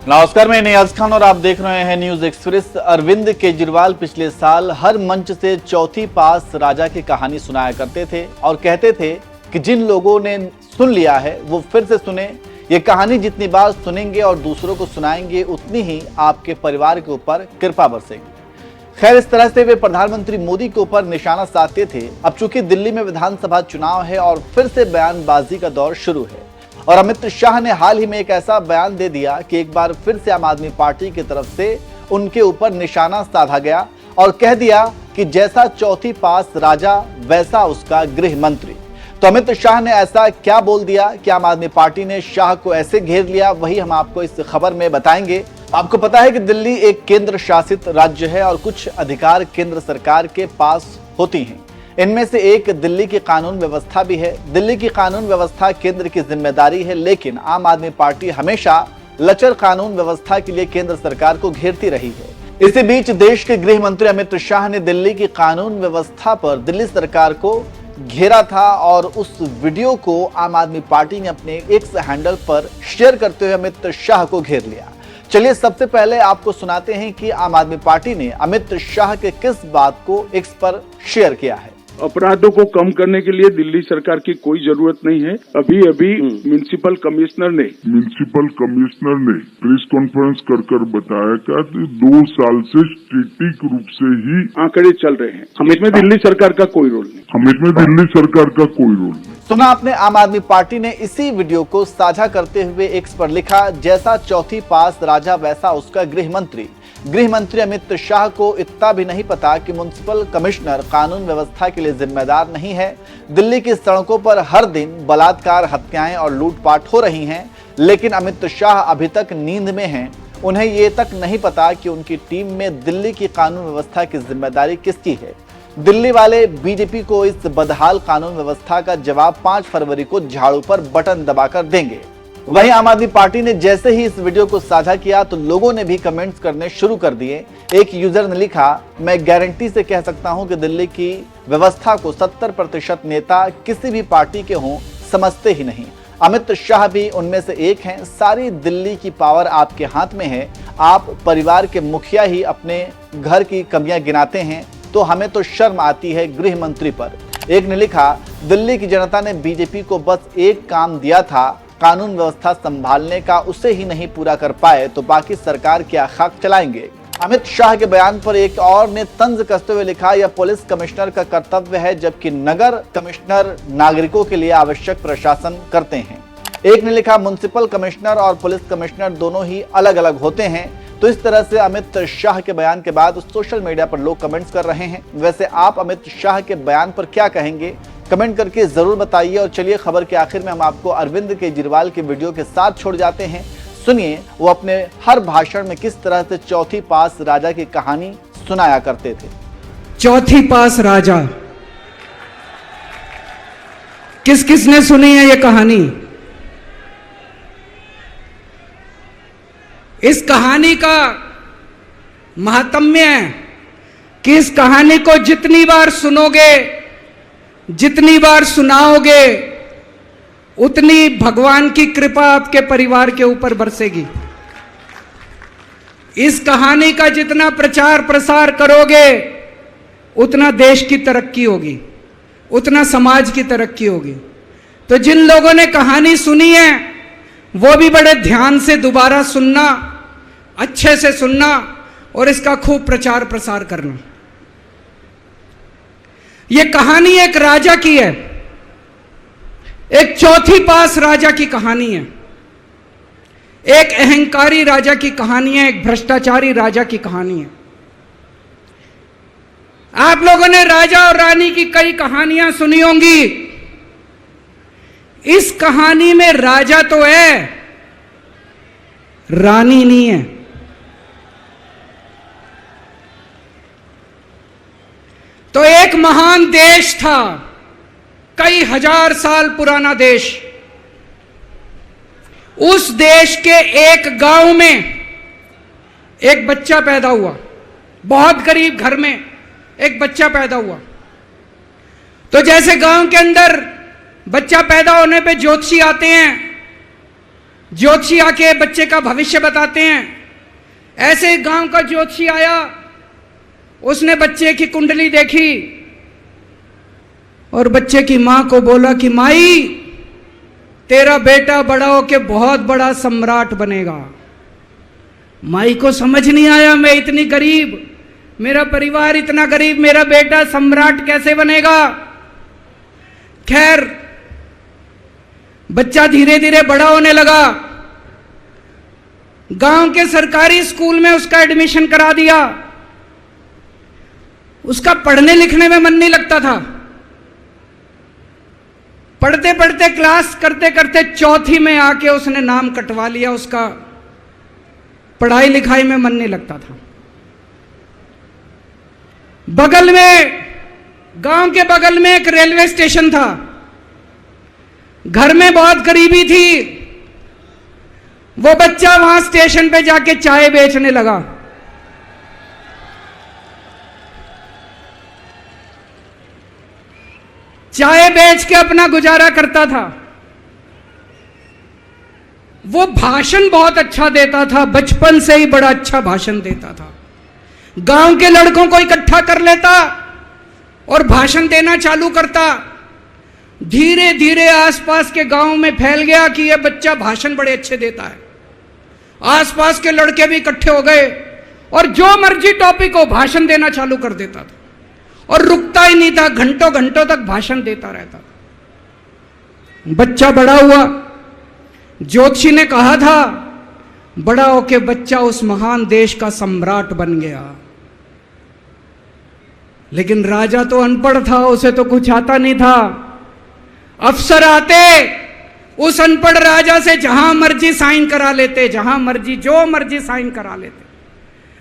नमस्कार, मैं नियाज खान और आप देख रहे हैं न्यूज एक्सप्रेस। अरविंद केजरीवाल पिछले साल हर मंच से चौथी पास राजा की कहानी सुनाया करते थे और कहते थे कि जिन लोगों ने सुन लिया है वो फिर से सुने। ये कहानी जितनी बार सुनेंगे और दूसरों को सुनाएंगे उतनी ही आपके परिवार के ऊपर कृपा बरसेगी। खैर, इस तरह से वे प्रधानमंत्री मोदी के ऊपर निशाना साधते थे। अब चूंकि दिल्ली में विधानसभा चुनाव है और फिर से बयानबाजी का दौर शुरू है और अमित शाह ने हाल ही में एक ऐसा बयान दे दिया कि एक बार फिर से आम आदमी पार्टी की तरफ से उनके ऊपर निशाना साधा गया और कह दिया कि जैसा चौथी पास राजा वैसा उसका गृह मंत्री। तो अमित शाह ने ऐसा क्या बोल दिया कि आम आदमी पार्टी ने शाह को ऐसे घेर लिया, वही हम आपको इस खबर में बताएंगे। आपको पता है कि दिल्ली एक केंद्र शासित राज्य है और कुछ अधिकार केंद्र सरकार के पास होती हैं। इनमें से एक दिल्ली की कानून व्यवस्था भी है। दिल्ली की कानून व्यवस्था केंद्र की जिम्मेदारी है, लेकिन आम आदमी पार्टी हमेशा लचर कानून व्यवस्था के लिए केंद्र सरकार को घेरती रही है। इसी बीच देश के गृह मंत्री अमित शाह ने दिल्ली की कानून व्यवस्था पर दिल्ली सरकार को घेरा था और उस वीडियो को आम आदमी पार्टी ने अपने एक्स हैंडल पर शेयर करते हुए अमित शाह को घेर लिया। चलिए सबसे पहले आपको सुनाते हैं कि आम आदमी पार्टी ने अमित शाह के किस बात को एक्स पर शेयर किया है। अपराधों को कम करने के लिए दिल्ली सरकार की कोई जरूरत नहीं है। अभी म्युनिसिपल कमिश्नर ने प्रेस कॉन्फ्रेंस कर बताया क्या 2 साल से स्टैटिक रूप से ही आंकड़े चल रहे हैं। हम इसमें दिल्ली सरकार का कोई रोल नहीं। सुना आपने, आम आदमी पार्टी ने इसी वीडियो को साझा करते हुए एक्स पर लिखा, जैसा चौथी पास राजा वैसा उसका गृह मंत्री। गृह मंत्री अमित शाह को इतना भी नहीं पता कि म्युनिसिपल कमिश्नर कानून व्यवस्था के लिए जिम्मेदार नहीं है। दिल्ली की सड़कों पर हर दिन बलात्कार, हत्याएं और लूटपाट हो रही हैं, लेकिन अमित शाह अभी तक नींद में हैं। उन्हें ये तक नहीं पता कि उनकी टीम में दिल्ली की कानून व्यवस्था की जिम्मेदारी किसकी है। दिल्ली वाले बीजेपी को इस बदहाल कानून व्यवस्था का जवाब 5 फरवरी को झाड़ू पर बटन दबाकर देंगे। वहीं आम आदमी पार्टी ने जैसे ही इस वीडियो को साझा किया तो लोगों ने भी कमेंट्स करने शुरू कर दिए। एक यूजर ने लिखा, मैं गारंटी से कह सकता हूं कि दिल्ली की व्यवस्था को 70% नेता किसी भी पार्टी के हों समझते ही नहीं। अमित शाह भी उनमें से एक हैं। सारी दिल्ली की पावर आपके हाथ में है। आप परिवार के मुखिया ही अपने घर की कमियां गिनाते हैं, तो हमें तो शर्म आती है गृह मंत्री पर। एक ने लिखा, दिल्ली की जनता ने बीजेपी को बस एक काम दिया था, कानून व्यवस्था संभालने का, उसे ही नहीं पूरा कर पाए तो बाकी सरकार क्या खाक चलाएंगे। अमित शाह के बयान पर एक और ने तंज कसते हुए लिखा, यह पुलिस कमिश्नर का कर्तव्य है, जबकि नगर कमिश्नर नागरिकों के लिए आवश्यक प्रशासन करते हैं। एक ने लिखा, म्युनिसिपल कमिश्नर और पुलिस कमिश्नर दोनों ही अलग अलग होते हैं। तो इस तरह से अमित शाह के बयान के बाद सोशल मीडिया पर लोग कमेंट्स कर रहे हैं। वैसे आप अमित शाह के बयान पर क्या कहेंगे, कमेंट करके जरूर बताइए। और चलिए खबर के आखिर में हम आपको अरविंद केजरीवाल के वीडियो के साथ छोड़ जाते हैं। सुनिए वो अपने हर भाषण में किस तरह से चौथी पास राजा की कहानी सुनाया करते थे। चौथी पास राजा, किस किसने सुनी है ये कहानी? इस कहानी का महात्म्य है कि इस कहानी को जितनी बार सुनोगे, जितनी बार सुनाओगे, उतनी भगवान की कृपा आपके परिवार के ऊपर बरसेगी। इस कहानी का जितना प्रचार प्रसार करोगे उतना देश की तरक्की होगी, उतना समाज की तरक्की होगी। तो जिन लोगों ने कहानी सुनी है वो भी बड़े ध्यान से दोबारा सुनना, अच्छे से सुनना और इसका खूब प्रचार प्रसार करना। यह कहानी एक राजा की है, एक चौथी पास राजा की कहानी है, एक अहंकारी राजा की कहानी है, एक भ्रष्टाचारी राजा की कहानी है। आप लोगों ने राजा और रानी की कई कहानियां सुनी होंगी। इस कहानी में राजा तो है, रानी नहीं है। तो एक महान देश था, कई हजार साल पुराना देश। उस देश के एक गांव में एक बच्चा पैदा हुआ, बहुत गरीब घर में एक बच्चा पैदा हुआ। तो जैसे गांव के अंदर बच्चा पैदा होने पे ज्योतिषी आते हैं ज्योतिषी आके बच्चे का भविष्य बताते हैं। ऐसे एक गांव का ज्योतिषी आया, उसने बच्चे की कुंडली देखी और बच्चे की मां को बोला कि माई, तेरा बेटा बड़ा होके बहुत बड़ा सम्राट बनेगा। माई को समझ नहीं आया, मैं इतनी गरीब, मेरा परिवार इतना गरीब, मेरा बेटा सम्राट कैसे बनेगा। खैर, बच्चा धीरे धीरे बड़ा होने लगा। गांव के सरकारी स्कूल में उसका एडमिशन करा दिया। उसका पढ़ने लिखने में मन नहीं लगता था। पढ़ते पढ़ते, क्लास करते करते चौथी में आके उसने नाम कटवा लिया। उसका पढ़ाई लिखाई में मन नहीं लगता था। बगल में, गांव के बगल में एक रेलवे स्टेशन था। घर में बहुत गरीबी थी। वो बच्चा वहां स्टेशन पे जाके चाय बेचने लगा। चाय बेच के अपना गुजारा करता था। वो भाषण बहुत अच्छा देता था, बचपन से ही बड़ा अच्छा भाषण देता था। गांव के लड़कों को इकट्ठा कर लेता और भाषण देना चालू करता। धीरे धीरे आसपास के गांव में फैल गया कि यह बच्चा भाषण बड़े अच्छे देता है। आसपास के लड़के भी इकट्ठे हो गए और जो मर्जी टॉपिक हो भाषण देना चालू कर देता था और रुकता ही नहीं था, घंटों घंटों तक भाषण देता रहता था। बच्चा बड़ा हुआ। ज्योतिषी ने कहा था, बड़ा होके बच्चा उस महान देश का सम्राट बन गया। लेकिन राजा तो अनपढ़ था, उसे तो कुछ आता नहीं था। अफसर आते, उस अनपढ़ राजा से जहां मर्जी साइन करा लेते, जहां मर्जी जो मर्जी साइन करा लेते।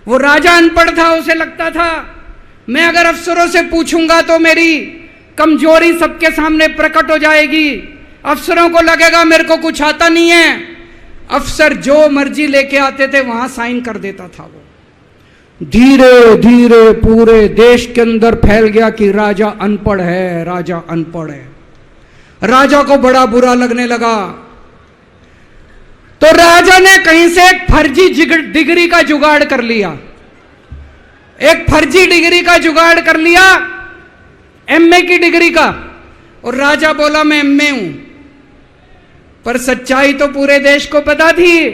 वो राजा अनपढ़ था, उसे लगता था मैं अगर अफसरों से पूछूंगा तो मेरी कमजोरी सबके सामने प्रकट हो जाएगी। अफसरों को लगेगा मेरे को कुछ आता नहीं है। अफसर जो मर्जी लेके आते थे वहां साइन कर देता था। वो धीरे धीरे पूरे देश के अंदर फैल गया कि राजा अनपढ़ है, राजा अनपढ़ है। राजा को बड़ा बुरा लगने लगा। तो राजा ने कहीं से एक फर्जी डिग्री का जुगाड़ कर लिया। एक फर्जी डिग्री का जुगाड़ कर लिया, एमए की डिग्री का। और राजा बोला मैं एमए हूं। पर सच्चाई तो पूरे देश को पता थी,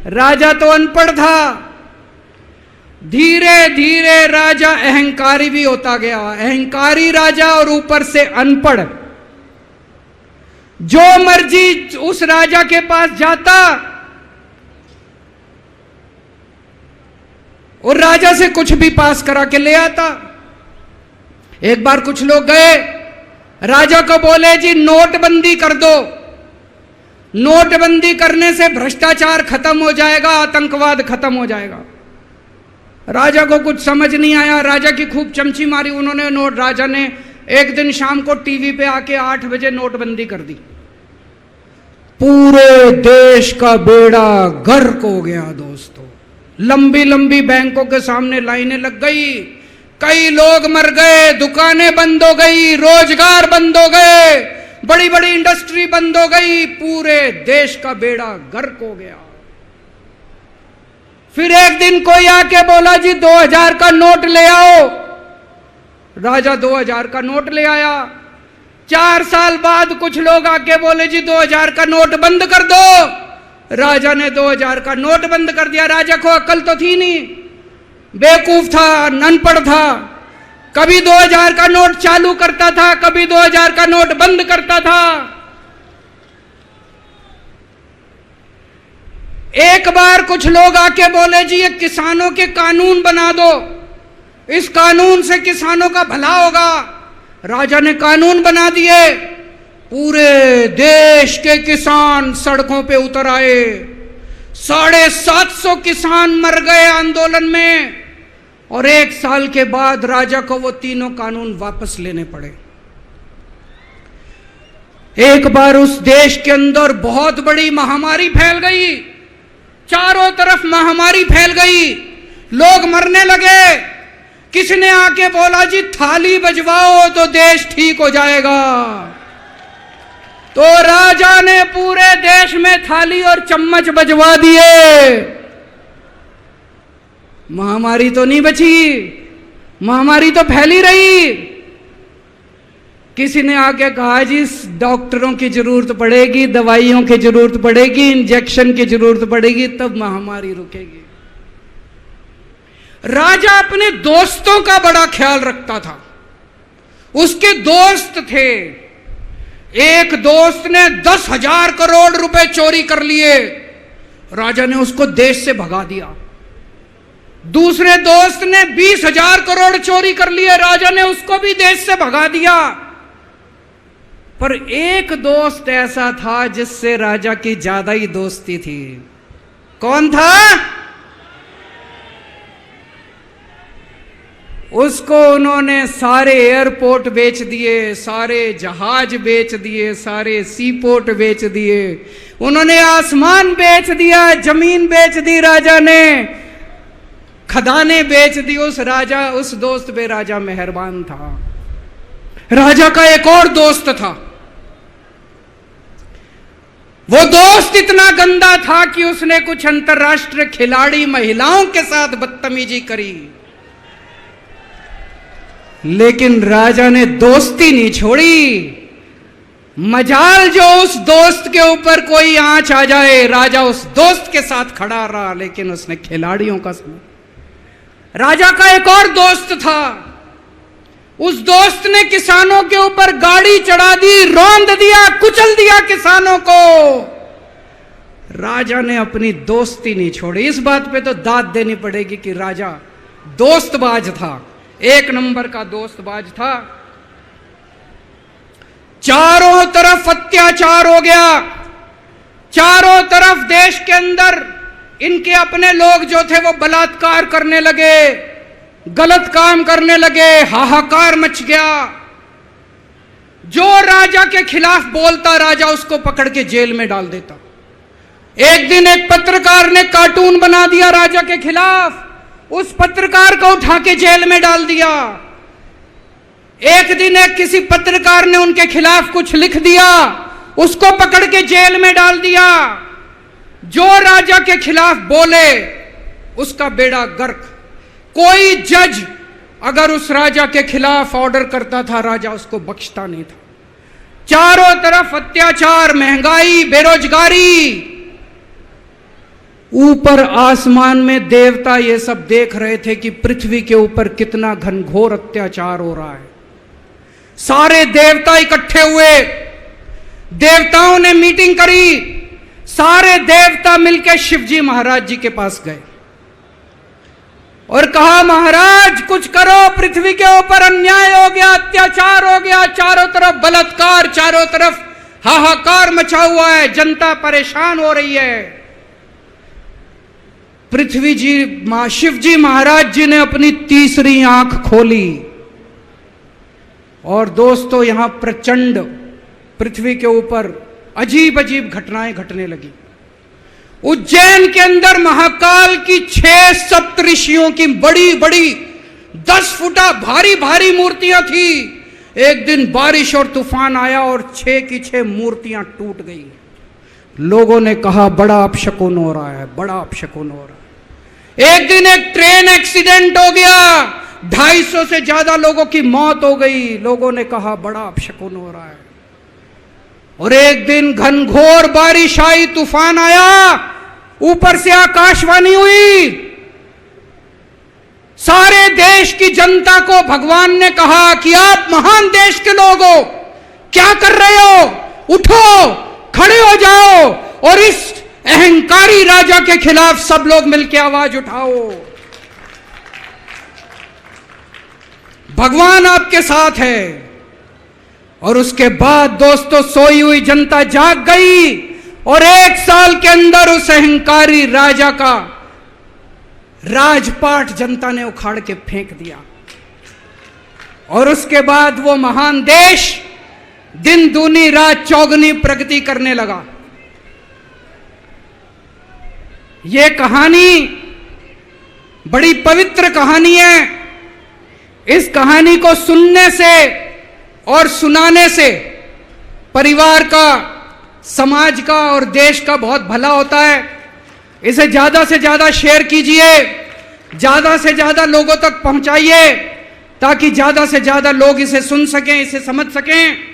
राजा तो अनपढ़ था। धीरे धीरे राजा अहंकारी भी होता गया। अहंकारी राजा और ऊपर से अनपढ़। जो मर्जी उस राजा के पास जाता और राजा से कुछ भी पास करा के ले आता। एक बार कुछ लोग गए, राजा को बोले जी नोटबंदी कर दो। नोटबंदी करने से भ्रष्टाचार खत्म हो जाएगा, आतंकवाद खत्म हो जाएगा। राजा को कुछ समझ नहीं आया। राजा की खूब चमची मारी उन्होंने। राजा ने एक दिन शाम को टीवी पे आके 8 बजे नोटबंदी कर दी। पूरे देश का बेड़ा गर्क हो गया दोस्तों। लंबी लंबी बैंकों के सामने लाइनें लग गई। कई लोग मर गए, दुकानें बंद हो गई, रोजगार बंद हो गए, बड़ी बड़ी इंडस्ट्री बंद हो गई। पूरे देश का बेड़ा गर्क हो गया। फिर एक दिन कोई आके बोला जी 2000 का नोट ले आओ। राजा 2000 का नोट ले आया। 4 साल बाद कुछ लोग आके बोले जी 2000 का नोट बंद कर दो। राजा ने 2000 का नोट बंद कर दिया। राजा को अकल तो थी नहीं, बेवकूफ था, अनपढ़ था। कभी 2000 का नोट चालू करता था, कभी 2000 का नोट बंद करता था। एक बार कुछ लोग आके बोले जी ये किसानों के कानून बना दो, इस कानून से किसानों का भला होगा। राजा ने कानून बना दिए। पूरे देश के किसान सड़कों पे उतर आए। 750 किसान मर गए आंदोलन में। और 1 साल के बाद राजा को वो तीनों कानून वापस लेने पड़े। एक बार उस देश के अंदर बहुत बड़ी महामारी फैल गई। चारों तरफ महामारी फैल गई, लोग मरने लगे। किसी ने आके बोला जी थाली बजवाओ तो देश ठीक हो जाएगा। तो राजा ने पूरे देश में थाली और चम्मच बजवा दिए। महामारी तो नहीं बची, महामारी तो फैली रही। किसी ने आके कहा जी डॉक्टरों की जरूरत पड़ेगी, दवाइयों की जरूरत पड़ेगी, इंजेक्शन की जरूरत पड़ेगी, तब महामारी रुकेगी। राजा अपने दोस्तों का बड़ा ख्याल रखता था। उसके दोस्त थे। एक दोस्त ने 10,000 करोड़ रुपए चोरी कर लिए, राजा ने उसको देश से भगा दिया। दूसरे दोस्त ने 20,000 करोड़ चोरी कर लिए, राजा ने उसको भी देश से भगा दिया। पर एक दोस्त ऐसा था जिससे राजा की ज्यादा ही दोस्ती थी। कौन था? उसको उन्होंने सारे एयरपोर्ट बेच दिए, सारे जहाज बेच दिए, सारे सीपोर्ट बेच दिए, उन्होंने आसमान बेच दिया, जमीन बेच दी राजा ने, खदानें बेच दी। उस दोस्त पे राजा मेहरबान था। राजा का एक और दोस्त था। वो दोस्त इतना गंदा था कि उसने कुछ अंतर्राष्ट्रीय खिलाड़ी महिलाओं के साथ बदतमीजी करी, लेकिन राजा ने दोस्ती नहीं छोड़ी। मजाल जो उस दोस्त के ऊपर कोई आंच आ जाए, राजा उस दोस्त के साथ खड़ा रहा, लेकिन उसने खिलाड़ियों का समझ। राजा का एक और दोस्त था। उस दोस्त ने किसानों के ऊपर गाड़ी चढ़ा दी, रौंद दिया, कुचल दिया किसानों को। राजा ने अपनी दोस्ती नहीं छोड़ी। इस बात पे तो दाद देनी पड़ेगी कि राजा दोस्तबाज था, एक नंबर का दोस्तबाज था। चारों तरफ अत्याचार हो गया, चारों तरफ देश के अंदर इनके अपने लोग जो थे वो बलात्कार करने लगे, गलत काम करने लगे, हाहाकार मच गया। जो राजा के खिलाफ बोलता, राजा उसको पकड़ के जेल में डाल देता। एक दिन एक पत्रकार ने कार्टून बना दिया राजा के खिलाफ, उस पत्रकार को उठा के जेल में डाल दिया। एक दिन एक किसी पत्रकार ने उनके खिलाफ कुछ लिख दिया, उसको पकड़ के जेल में डाल दिया। जो राजा के खिलाफ बोले उसका बेड़ा गर्क। कोई जज अगर उस राजा के खिलाफ ऑर्डर करता था, राजा उसको बख्शता नहीं था। चारों तरफ अत्याचार, महंगाई, बेरोजगारी। ऊपर आसमान में देवता ये सब देख रहे थे कि पृथ्वी के ऊपर कितना घनघोर अत्याचार हो रहा है। सारे देवता इकट्ठे हुए, देवताओं ने मीटिंग करी। सारे देवता मिलकर शिवजी महाराज जी के पास गए और कहा, महाराज कुछ करो, पृथ्वी के ऊपर अन्याय हो गया, अत्याचार हो गया, चारों तरफ बलात्कार, चारों तरफ हाहाकार मचा हुआ है, जनता परेशान हो रही है। पृथ्वी जी, शिवजी महाराज जी ने अपनी तीसरी आंख खोली और दोस्तों यहां प्रचंड पृथ्वी के ऊपर अजीब अजीब घटनाएं घटने लगी। उज्जैन के अंदर महाकाल की 6 सप्तऋषियों की बड़ी बड़ी 10 फुटा भारी भारी मूर्तियां थी। एक दिन बारिश और तूफान आया और 6 की 6 मूर्तियां टूट गई। लोगों ने कहा बड़ा अपशकुन हो रहा है, बड़ा अपशकुन हो रहा है। एक दिन एक ट्रेन एक्सीडेंट हो गया, 250 से ज्यादा लोगों की मौत हो गई। लोगों ने कहा बड़ा अपशकुन हो रहा है। और एक दिन घनघोर बारिश आई, तूफान आया, ऊपर से आकाशवाणी हुई। सारे देश की जनता को भगवान ने कहा कि आप महान देश के लोग हो, क्या कर रहे हो, उठो, खड़े हो जाओ और इस अहंकारी राजा के खिलाफ सब लोग मिलकर आवाज उठाओ। भगवान आपके साथ है। और उसके बाद दोस्तों सोई हुई जनता जाग गई और 1 साल के अंदर उस अहंकारी राजा का राजपाट जनता ने उखाड़ के फेंक दिया। और उसके बाद वो महान देश दिन दूनी रात चौगुनी प्रगति करने लगा। ये कहानी बड़ी पवित्र कहानी है। इस कहानी को सुनने से और सुनाने से परिवार का, समाज का और देश का बहुत भला होता है। इसे ज्यादा से ज्यादा शेयर कीजिए, ज्यादा से ज्यादा लोगों तक पहुंचाइए, ताकि ज्यादा से ज्यादा लोग इसे सुन सकें, इसे समझ सकें